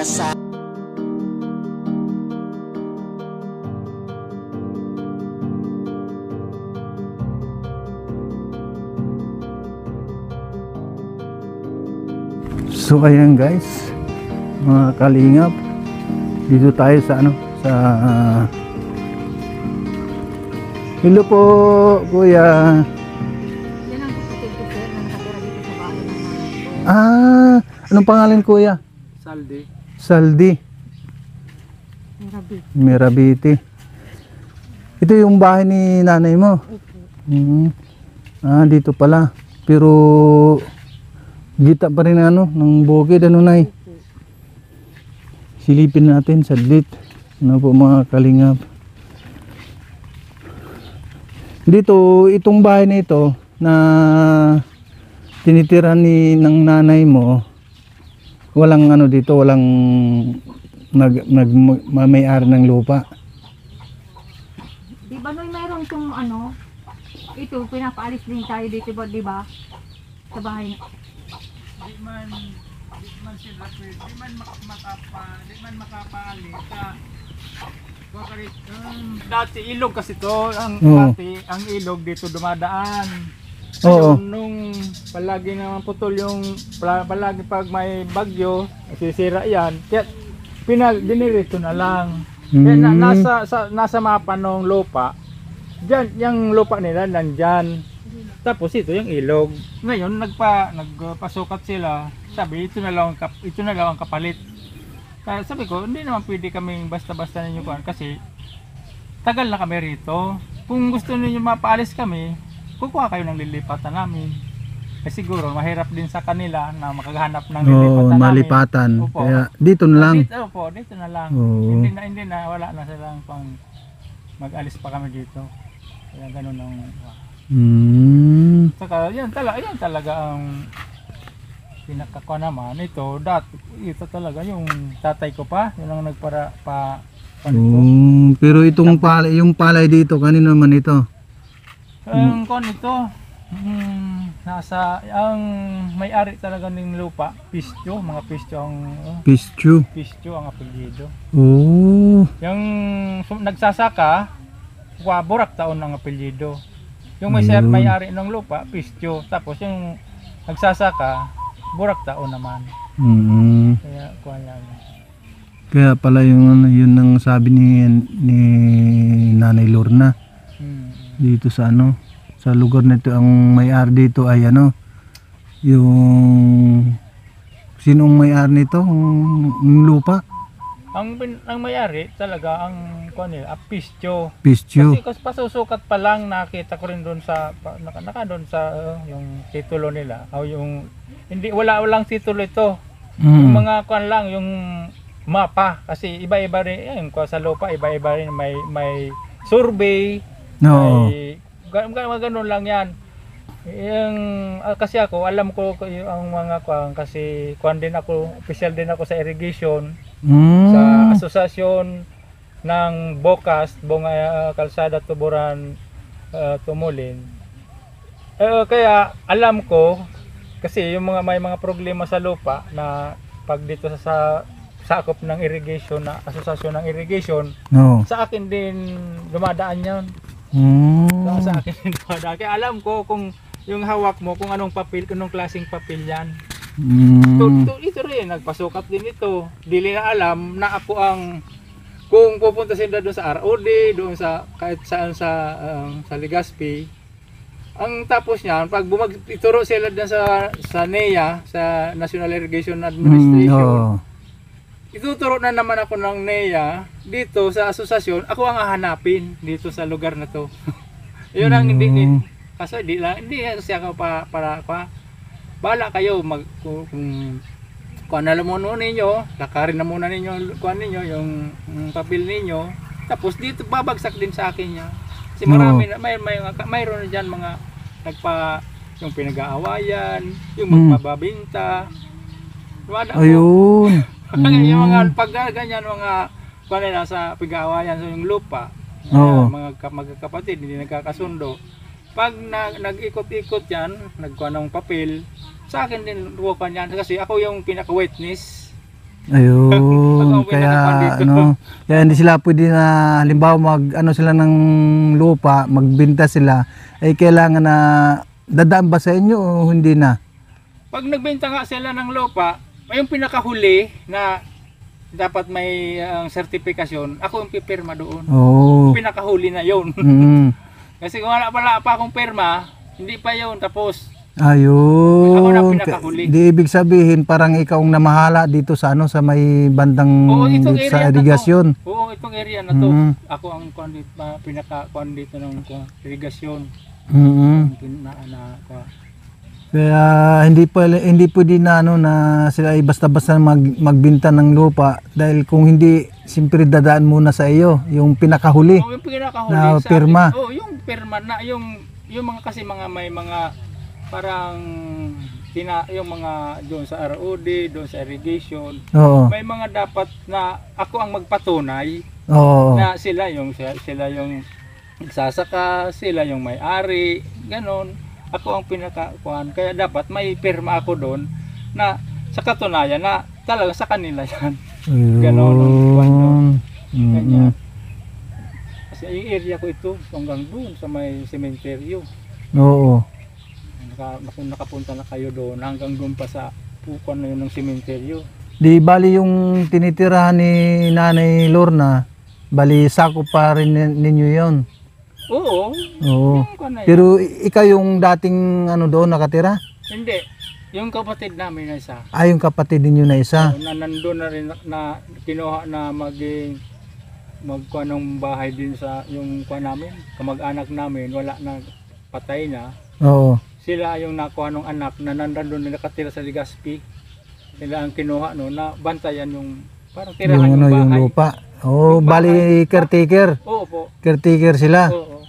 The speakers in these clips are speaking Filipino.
sa So ayan guys, mga kalingap, dito tayo sa sa hello po kuya. Yan ang kapatid ko sir na nakatira dito sa bahay ng nanay ko. Anong pangalan kuya? Saldi. Saldi Mirabi. Mirabiti. Ito yung bahay ni nanay mo. Opo. Dito pala, pero gita pa rin ng bukid nay. Opo. Silipin natin saglit. Ano po mga kalingap. Dito, itong bahay na ito na tinitira ng nanay mo, walang dito, walang may-ari ng lupa. Di ba noy mayroon itong ito pinapaalis din tayo dito ba, di ba? Sa bahay. Di man sila pwede, di man makapaalis ka. Dati ilog kasi to, dati ang ilog dito dumadaan. Oo. Nung palagi naman putol yung palagi pag may bagyo, sisira yan. Kaya diniretso na lang. Kaya nasa mapa ng lupa. Diyan, yung lupa nila nandyan. Tapos ito yung ilog. Ngayon nagpasukat sila. Sabi ito na lang ang kapalit. Kaya sabi ko, hindi naman pwede kaming basta-basta ninyo kuhan kasi tagal na kami rito. Kung gusto niyo mapaalis kami, kukuha kayo ng lilipatan namin. Kasi siguro mahirap din sa kanila na makagahanap ng lilipatan namin. Malipatan. Opo. Kaya dito na lang. Dito na lang. Oo. Hindi na, wala na silang pang mag-alis pa kami dito. Kaya ganun ang Saka yan talaga ang pinakakuha naman ito talaga yung tatay ko pa yun ang nagpara pa pero itong yung palay dito kanino naman ito? Ang kon ito nasa ang may-ari talaga ng lupa mga pistyo ang pistyo ang apelyido. Yung nagsasaka burak taon ang apelyido. Yung may-ari ng lupa pistyo, tapos yung nagsasaka burak tao naman. Kaya kuha yan. Kaya pala yun ang sabi ni Nanay Lorna. Dito sa sa lugar nito ang may-ari dito ay yung sinong may-ari nito ng lupa? Ang may-ari talaga ang kuha nila, pistyo. Pistyo. Kasi pasusukat pa lang nakita ko rin doon sa doon sa yung titulo nila. O yung walang titulo ito. Yung mga kuan lang yung mapa kasi iba-iba rin yung sa lupa, iba-iba rin may survey. No. Ganun lang 'yan. Kasi ako alam ko ang mga kuan kasi kuan din ako, official din ako sa irrigation. Sa asosasyon ng Bocas, Kalsada, Tuburan, Tumulin. Kaya alam ko kasi yung may mga problema sa lupa na pag dito sa sakop ng irrigation na asosasyon ng irrigation, sa akin din dumadaan 'yon. Sa akin din dumadaan. Kaya alam ko kung yung hawak mo kung anong papel, anong klaseng papel 'yan. Ito rin, nagpasukat din ito. Dili na alam na ako kung pupunta sila doon sa ROD, doon sa kahit saan sa Legazpi. Ang tapos niyan, pag ituro sila doon sa NEA, sa National Irrigation Administration. Ituturo na naman ako ng NEA dito sa asosasyon. Ako ang hahanapin dito sa lugar na to. 'Yun ang hindi kasi ako para bahala kayo kung alam mo ninyo, lakarin na muna ninyo yung papel ninyo, tapos dito babagsak din sa akin niya. Kasi marami mayroon diyan mga yung pinag-aawayan, yung magpababinta. Ayun. Yung mga pagganyan mga kanila sa pag-aawayan sa yung lupa. Mga magkakapatid hindi nagkakasundo. Pag nag-ikot-ikot yan, nagkuha ng papel, sa akin din ruwakan yan kasi ako yung pinaka-witness. Ayun, Ako ang kaya pinakakuan dito. kaya hindi sila pwede na halimbawa sila ng lupa, magbenta sila, ay kailangan na dadaan ba sa inyo o hindi na? Pag nagbenta nga sila ng lupa, yung pinakahuli na dapat may sertifikasyon, ako yung pipirma doon. Oo. Pinakahuli na yon. Mm. Kasi kung wala pa akong pirma, hindi pa yon tapos. Ayun. Ako na pinakahuli. Di ibig sabihin parang ikaw ang namahala dito sa sa may bandang itong dito sa area na to. irigasyon. Oo, itong area na to. Mm. Ako ang pinaka-kuan dito ng irigasyon. Mm. Kaya hindi pwede na na sila ay basta-basta magbenta ng lupa dahil kung hindi siyempre dadaan muna sa iyo yung pinakahuli. Yung pinakahuli Na sa pirma. akin. Yung pirma na yung mga kasi mga may mga parang yung mga doon sa ROD, doon sa irrigation. Oo. May mga dapat na ako ang magpatunay Oo. na sila yung nagsasaka, sila yung may-ari, ganon. Ako ang pinakakuan. Kaya dapat may pirma ako doon na sa katunayan na talaga sa kanila yan. Ganon ang kuwan doon. Kanya. Kasi yung area ko ito hanggang doon sa may sementeryo. Oo. Nakapunta na kayo doon hanggang doon pa sa pukuan na yun ng sementeryo. Di bali yung tinitirahan ni Nanay Lorna, bali sako pa rin ninyo yon. Oo. Oo. Yung kuwan na yun. Pero ikaw yung dating doon nakatira? Hindi. Yung kapatid namin na isa. Yung kapatid ninyo na isa. Na nandun na rin na kinuha na magkuha ng bahay din sa yung kuha namin. Kamag-anak namin, wala na, patay na. Oo. Sila yung nakuha ng anak na nandun na nakatira sa Legazpi. Sila ang kinuha na bantayan yung parang tirahan yung bahay. Yung lupa. Oo, Yung bali caretaker. Oo po. Caretaker sila. Oo.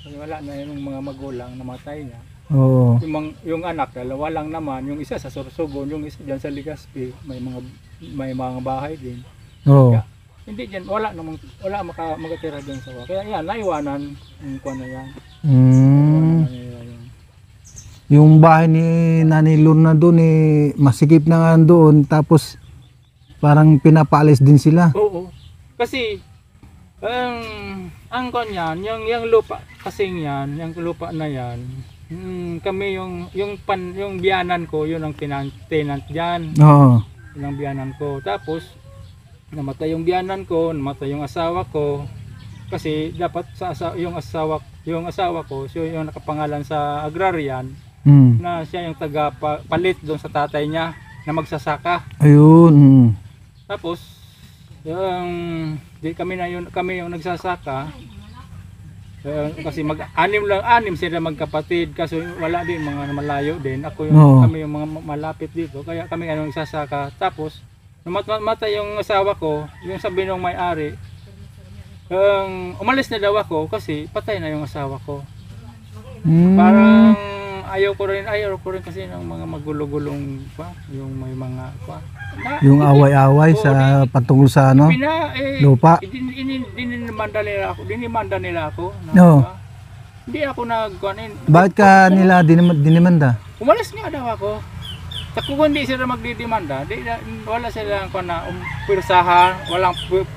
Kasi wala na yung mga magulang namatay na. Oo. Yung anak, dalawa lang naman. Yung isa sa Sorsogon, yung isa dyan sa Legazpi. May mga bahay din. Oo. Kaya, hindi dyan, wala magatira dyan sa Kaya yan, naiwanan yung kuha na yan. Yung bahay ni Nanay Lorna doon masikip na nga doon tapos parang pinapaalis din sila. Oo. Kasi ang kanyan, yung lupa kasing yan, yung lupa na yan, kami yung biyanan ko, yun ang tenant diyan. Oo. Yun ang biyanan ko. Tapos namatay yung biyanan ko, namatay yung asawa ko. Kasi dapat yung asawa ko, siya yung nakapangalan sa agrarian. Na siya yung palit doon sa tatay niya na magsasaka. Ayun. Tapos kami yung nagsasaka. Kasi anim sila magkapatid kasi wala din mga malayo din. Kami yung mga malapit dito kaya kami nagsasaka. Tapos namatay yung asawa ko, yung sabi ng may-ari, umalis na daw ako kasi patay na yung asawa ko. Parang ayaw ko rin kasi ng mga magulo-gulong yung may mga yung away-away sa patungkol sa lupa. Dinimanda nila ako. Hindi ako nagkuanin. Bakit ka nila dinimanda? Umalis nga daw ako. Kung hindi sila magdidemanda, wala silang pwersahan,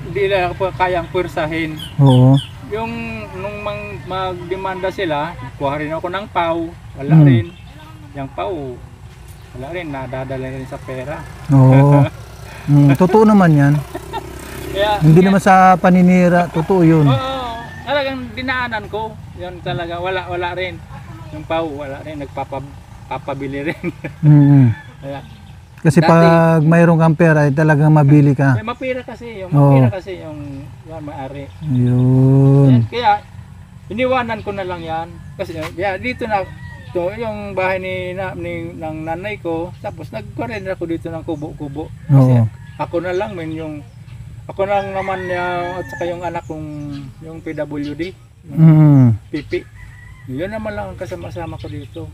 hindi nila kayang pwersahin. Oo. Yung nung magdemanda sila, kuha rin ako ng PAW, wala rin. Yung PAW, wala rin, nadadala rin sa pera. Oo. Totoo naman yan. Kaya, hindi naman sa paninira, totoo yun. Oo, talagang dinaanan ko. Yun talaga, wala rin. Yung PAW, wala rin, nagpapabili rin. Kaya, kasi pag mayroong kang pera, talagang mabili ka. Mapira kasi yung may-ari. Yun. Kaya iniwanan ko na lang yan. Kasi dito na to yung bahay ng nanay ko. Tapos nagkuren ako dito ng kubo-kubo. Kasi ako na lang ako lang naman at saka yung anak kong yung PWD. Pipi. Yun naman lang ang kasama-sama ko dito.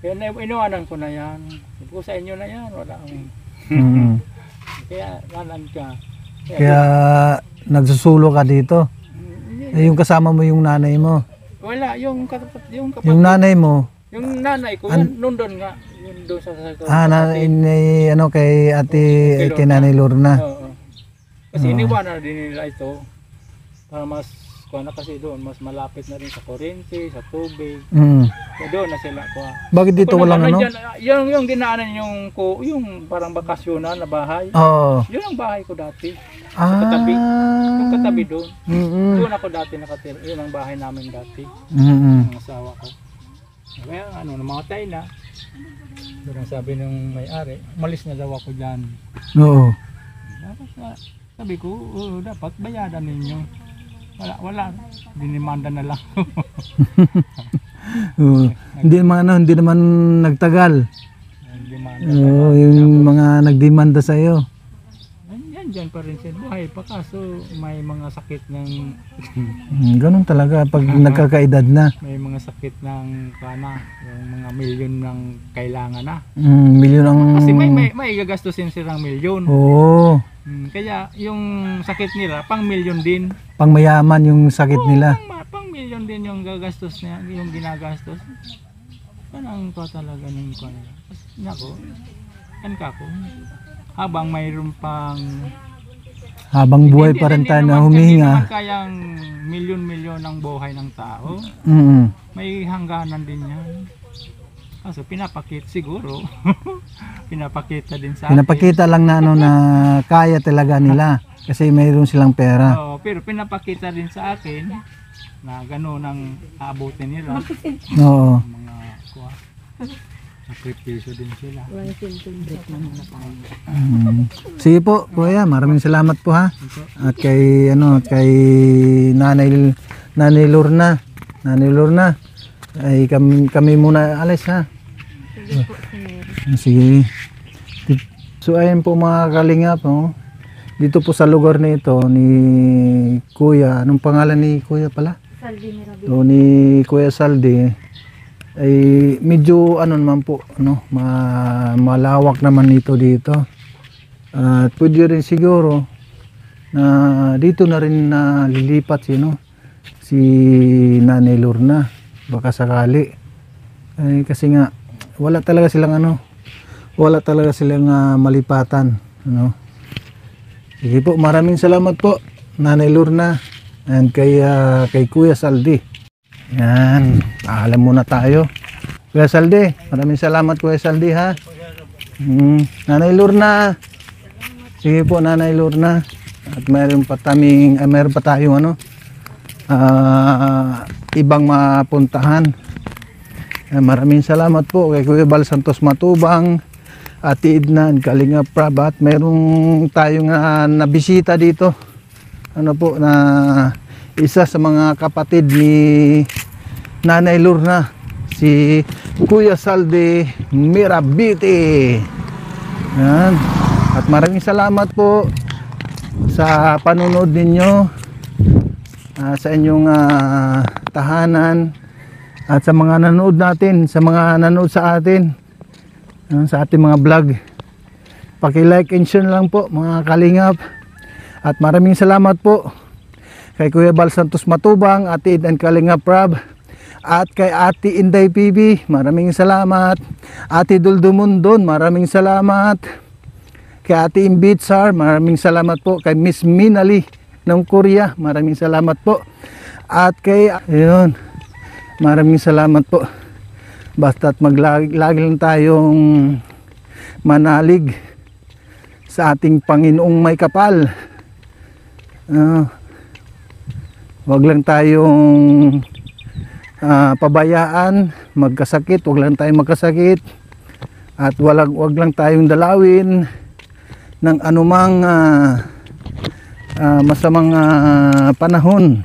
Kaya iniwanan ko na yan. Sabi ko sa inyo na yan. Wala akong... Kaya nanan ka. Kaya nagsusulo ka dito. Yung kasama mo yung nanay mo. Wala, yung kapatid. Yung nanay mo. Yung nanay ko, nandun nga. Yun doon sa Ano kay ate, kay Nanay Lorna. Oo. Kasi iniwanan din nila ito para mas kuha na kasi doon mas malapit na rin sa kuryente, sa tubig. Kaya doon na sila kuha. Bakit dito walang ano? Yung dinaanan yung parang bakasyonan na bahay. Oo. Yun ang bahay ko dati. Sa katabi. Yung katabi doon. Doon ako dati nakatira. Yun ang bahay namin dati. Ang asawa ko. Kaya namatay na. Doon ang sabi ng may-ari, umalis na daw ako dyan. Oo. Sabi ko, dapat bayadan ninyo. Wala. Dinimanda na lang. Hindi naman nagtagal. Yung mga nagdemanda sa iyo. Yan dyan pa rin siya. Buhay pa kaso may mga sakit ng ganun talaga pag nagkakaedad na. may mga sakit ng kana, yung mga milyon ng kailangan na. Milyon ang Kasi may gagastusin silang milyon. Oo. Kaya yung sakit nila pang milyon din. Pangmayaman yung sakit nila. Pang milyon din yung gagastos niya, yung ginagastos. Yan ang talaga ng kana. Nako. Kan kako. Habang mayroon pang habang buhay pa rin tayo na Hindi humihinga. naman kayang milyon-milyon ng buhay ng tao. May hangganan din yan. Kaso pinapakita siguro. Pinapakita din sa Pinapakita lang na ano na kaya talaga nila kasi mayroon silang pera. Oo, pero pinapakita din sa akin na gano'n ang aabutin nila. Oo. Mga kuha. Sakripisyo din sila. Sige po, kuya, maraming salamat po ha. At kay Nanay Lorna. Ay kami muna alis ha. Sige. So ayun po mga kalingap, no? Dito po sa lugar na ito ni Kuya, anong pangalan ni Kuya pala? Saldi Mirabel. O ni Kuya Saldi ay medyo naman po malawak naman dito. At pwede rin siguro na dito na rin lilipat si Nanay Lorna baka sakali. Kasi nga wala talaga silang malipatan, Sige po, maraming salamat po Nanay Lorna and kay Kuya Saldi. Yan, paalam muna tayo. Kuya Saldi, maraming salamat Kuya Saldi ha. Nanay Lorna. Sige po Nanay Lorna. At mayroon pa tayong ibang mapuntahan. Maraming salamat po kay Kuya Bal Santos Matubang, Ate Edna, Kalinga Prab, at mayroong tayong nabisita dito. Na isa sa mga kapatid ni Nanay Lorna, si Kuya Saldi Mirabiti. Yan. At maraming salamat po sa panunod ninyo sa inyong tahanan at sa mga nanood natin, sa mga nanood sa atin, sa ating mga vlog. Paki-like and share lang po mga kalingap. At maraming salamat po kay Kuya Bal Santos Matubang, Ate Ed and Kalinga Prab, at kay Ate Inday PB, maraming salamat. Ate Duldumundon, maraming salamat. Kay Ate Imbitsar, maraming salamat po. Kay Miss Minali ng Korea, maraming salamat po. At kay maraming salamat po. Basta't lagi lang tayong manalig sa ating Panginoong may kapal. Wag lang tayong pabayaan magkasakit, wag lang tayong magkasakit, at wag lang tayong dalawin ng anumang masamang panahon.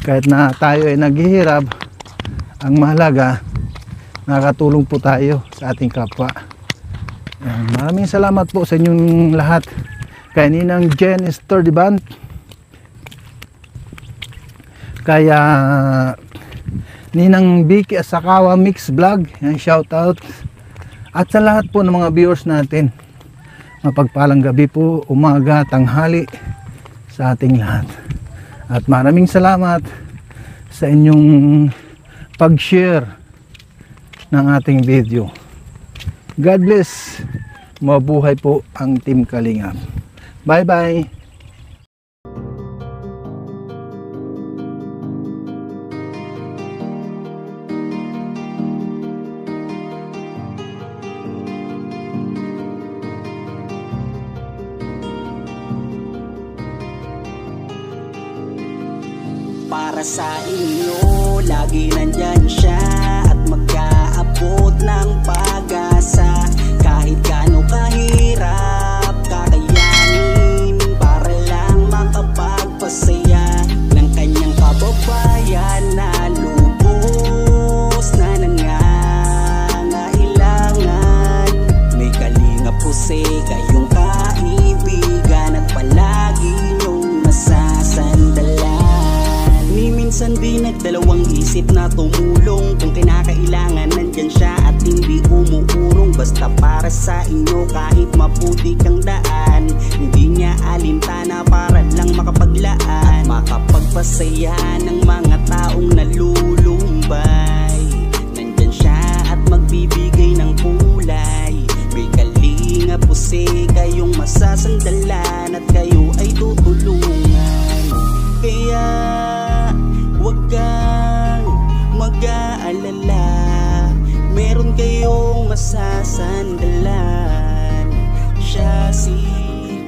Kahit na tayo ay naghihirap, ang mahalaga nakatulong po tayo sa ating kapwa. Maraming salamat po sa inyong lahat. Kay Ninang Jen Estordiban, kaya Ninang Vicky Asakawa Mix Vlog, shout out. At sa lahat po ng mga viewers natin, mapagpalang gabi po, umaga, tanghali sa ating lahat. At maraming salamat sa inyong pag-share ng ating video. God bless. Mabuhay po ang Team Kalingap. Bye-bye. Para sa inyo, lagi nandyan siya at mag-aabot ng pag-asa. Kahit gaano kahirap, kakayanin para lang makapagpasaya ng kanyang kababayan na lubos na nangangailangan. May Kalingap Jose, kayong kaibigan at palagi niyong masasandalan. Minsan di nagdalawang isip na tumulong. Kung kinakailangan nandyan siya at hindi umuurong. Basta para sa inyo kahit maputi kang daan, hindi niya alintana para lang makapaglaan, makapagpasaya ng mga taong nalulumbay. Nandyan siya at magbibigay ng kulay. May Kalingap Jose, kayong masasandalan at kayo ay tutulungan. Kaya huwag kang mag-aalala, meron kayong masasandalan. Siya si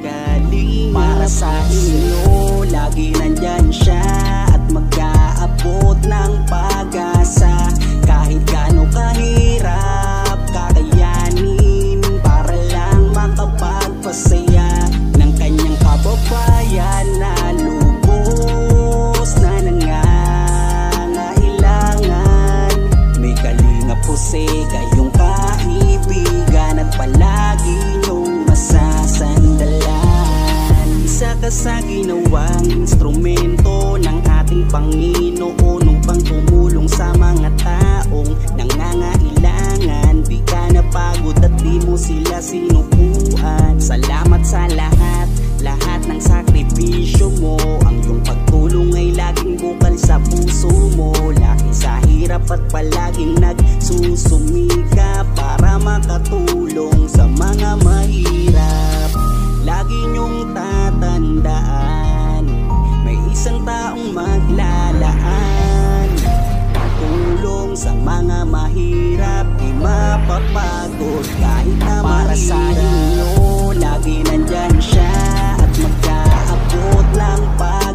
Kalingap. Para sa inyo, lagi nandyan siya at mag-aabot ng pag-asa. Kahit gaano kahirap, kakayanin para lang makapagpasaya ng kanyang kababayan na lubos na nangangailangan. May Kalingap Jose, kayong kaibigan at palagi niyong masasandalan. Isa ka sa ginawang instrumento ng ating Panginoon upang tumulong sa mga taong nangangailangan. Di ka napagod at di mo sila sinukuan. Salamat sa lahat ng sakripisyo mo. Ang iyong pagtulong ay laging bukal sa puso mo. Laki sa hirap at palaging nagsusumika para makatulong sa mga mahirap. Lagi niyong tatandaan, may isang taong maglalaan. Tulong sa mga mahirap, di mapapagod kahit na para mahirap. Sa inyo, lagi nandyan siya at mag-aabot ng pag